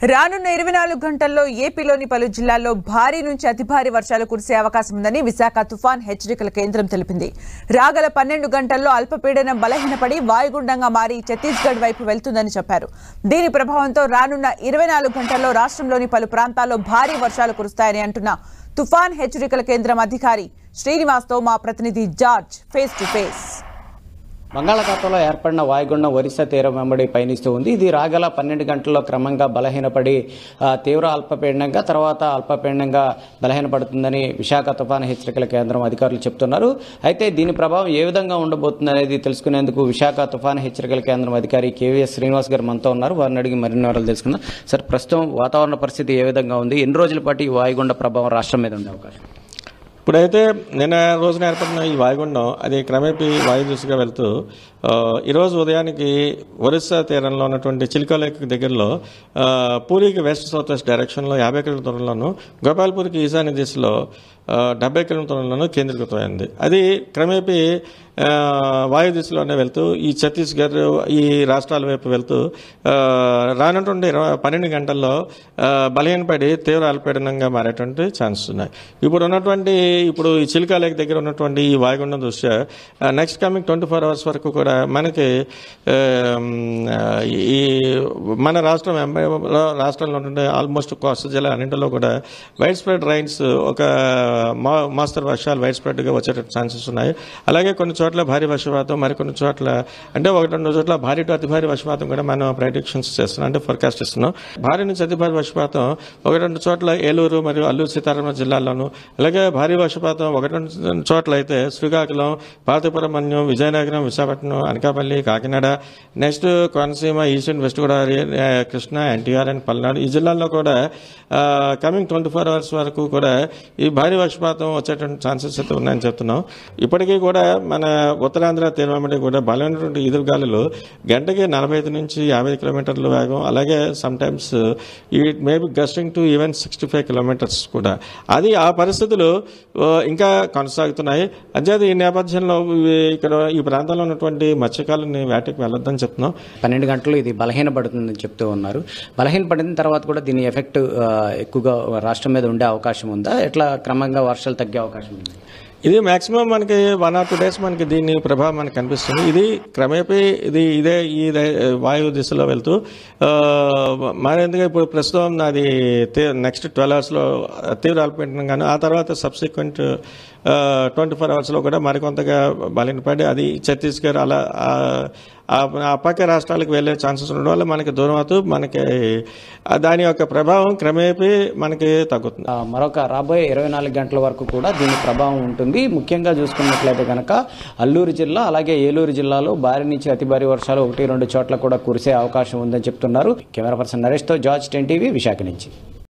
రానున్న 24 గంటల్లో ఏపీలోని పలు జిల్లాల్లో భారీ నుంచి అతి భారీ వర్షాలు కురిసే అవకాశం ఉందని విశాఖ తుఫాన్ హెచ్చరికల కేంద్రం తెలిపింది. రాగల 12 గంటల్లో అల్పపీడనం బలహీనపడి వాయుగుండంగా మారి ఛత్తీస్గఢ్ వైపు వెళ్తుందని చెప్పారు. దీని ప్రభావంతో రానున్న 24 గంటల్లో రాష్ట్రంలోని పలు ప్రాంతాల్లో భారీ వర్షాలు కురుస్తాయని అంటున్న తుఫాన్ హెచ్చరికల కేంద్రం అధికారి శ్రీనివాస్తో మా ప్రతినిధి జార్జ్ ఫేస్ టు ఫేస్. బంగాళాఖాతంలో ఏర్పడిన వాయుగుండం ఒరిస్సా తీరం వెంబడి పయనిస్తూ ఉంది. ఇది రాగల 12 గంటల్లో క్రమంగా బలహీనపడి తీవ్ర అల్పపీడనంగా తర్వాత అల్పపీడనంగా బలహీనపడుతుందని విశాఖ తుఫాను హెచ్చరికల కేంద్రం అధికారులు చెబుతున్నారు. అయితే దీని ప్రభావం ఏ విధంగా ఉండబోతుంది అనేది తెలుసుకునేందుకు విశాఖ తుఫాను హెచ్చరికల కేంద్రం అధికారి కేవీఎస్ శ్రీనివాస్ గారు మనతో ఉన్నారు. వారిని అడిగి మరిన్ని వివరాలు తెలుసుకుందాం. సార్, ప్రస్తుతం వాతావరణ పరిస్థితి ఏ విధంగా ఉంది? ఎన్ని రోజుల పాటు ఈ వాయుగుండ ప్రభావం రాష్ట్రం మీద ఉండే అవకాశం? ఇప్పుడైతే నిన్న రోజున ఏర్పడిన ఈ వాయుగుండం అది క్రమేపీ వాయు దిశగా వెళ్తూ ఈరోజు ఉదయానికి ఒరిస్సా తీరంలో ఉన్నటువంటి చిల్కా లేక్ దగ్గరలో పూరికి వెస్ట్ సౌత్ వెస్ట్ డైరెక్షన్లో 50 కిలోమీటర్ల దూరంలోను, గోపాల్పూర్కి ఈశాన్య దిశలో 70 కిలోమీటర్ల దూరంలోనూ కేంద్రీకృతమైంది. అది క్రమేపీ వాయు దిశలోనే వెళ్తూ ఈ ఛత్తీస్గఢ్ ఈ రాష్ట్రాల వైపు వెళ్తూ రానటువంటి 12 గంటల్లో బలహీనపడి తీవ్ర అల్పపీడనంగా మారేటువంటి ఛాన్సెస్ ఉన్నాయి. ఇప్పుడు ఈ చిల్కా లేక్ దగ్గర ఉన్నటువంటి ఈ వాయుగుండం దృష్ట్యా నెక్స్ట్ కమింగ్ 24 అవర్స్ వరకు కూడా మనకి ఈ మన రాష్ట్రంలో ఉండే ఆల్మోస్ట్ కోస్తా జిల్లా అన్నింటిలో కూడా వైడ్ స్ప్రెడ్ రైన్స్ ఒక మోస్తరు వర్షాలు వైడ్ స్ప్రెడ్గా వచ్చేటట్టు ఛాన్సెస్ ఉన్నాయి. అలాగే కొన్ని చోట్ల భారీ వర్షపాతం, మరికొన్ని చోట్ల అంటే 1-2 చోట్ల భారీ టు అతి భారీ వర్షపాతం కూడా మనం ప్రెడిక్షన్స్ చేస్తున్నాం, అంటే ఫోర్కాస్ట్ ఇస్తున్నాం. భారీ నుంచి అతి భారీ వర్షపాతం 1-2 చోట్ల ఏలూరు మరియు అల్లూరు సీతారామరాజు జిల్లాల్లోనూ, అలాగే భారీ వర్షపాతం 1-2 చోట్ల అయితే Srikakulam, Parvathipuram Manyam, Vizianagaram, Visakhapatnam, Anakapalli, Kakinada, next Konaseema, east and west Godavari, Krishna, NTR and Palnadu ఈ జిల్లాల్లో కూడా కమింగ్ 24 అవర్స్ వరకు కూడా ఈ భారీ వర్షపాతం వచ్చేటువంటి ఛాన్సెస్ అయితే ఉన్నాయని చెప్తున్నాం. ఇప్పటికీ కూడా మన ఉత్తరాంధ్ర తీరం కూడా బలమైనటువంటి ఎదురుగాలులు గంటకి 45 నుంచి 50 కిలోమీటర్ల వేగం, అలాగే some times it may be gusting to even 65 kilometres కూడా అది ఆ పరిస్థితులు ఇంకా కొనసాగుతున్నాయి. అంచేది ఈ నేపథ్యంలో ఇక్కడ ఈ ప్రాంతంలో ఉన్నటువంటి మత్స్యకారులని వేటకి వెళ్ళొద్దని చెప్తున్నాం. 12 గంటలు ఇది బలహీనపడుతుందని చెప్తూ ఉన్నారు. బలహీనపడిన తర్వాత కూడా దీని ఎఫెక్ట్ ఎక్కువగా రాష్ట్రం మీద ఉండే అవకాశం ఉందా? ఎట్లా క్రమంగా వర్షాలు తగ్గే అవకాశం ఉంది? ఇది మాక్సిమం మనకి 1 or 2 days మనకి దీని ప్రభావం మనకు కనిపిస్తుంది. ఇది క్రమేపీ ఇదే ఈ వాయు దిశలో వెళ్తూ మరింతగా ఇప్పుడు ప్రస్తుతం అది నెక్స్ట్ 12 అవర్స్లో తీవ్ర అల్పపీడనంగాను, ఆ తర్వాత సబ్సిక్వెంట్ 24 అవర్స్లో కూడా మరికొంతగా బలహీనపడి అది ఛత్తీస్గఢ్ అలా ఆ పక్క రాష్ట్రాలకు వెళ్లే ఛాన్సెస్ ఉండడం వల్ల మనకి దూరం అవుతూ మనకి దాని యొక్క ప్రభావం క్రమేపీ మనకి తగ్గుతుంది. మరొక రాబోయే 24 గంటల వరకు కూడా దీని ప్రభావం ఉంటుంది. ముఖ్యంగా చూసుకున్నట్లయితే కనుక అల్లూరు జిల్లా అలాగే ఏలూరు జిల్లాలో భారీ నుంచి అతి భారీ వర్షాలు 1-2 చోట్ల కూడా కురిసే అవకాశం ఉందని చెప్తున్నారు. కెమెరా పర్సన్ నరేష్తో జార్జ్ 10 టీవీ విశాఖ నుంచి.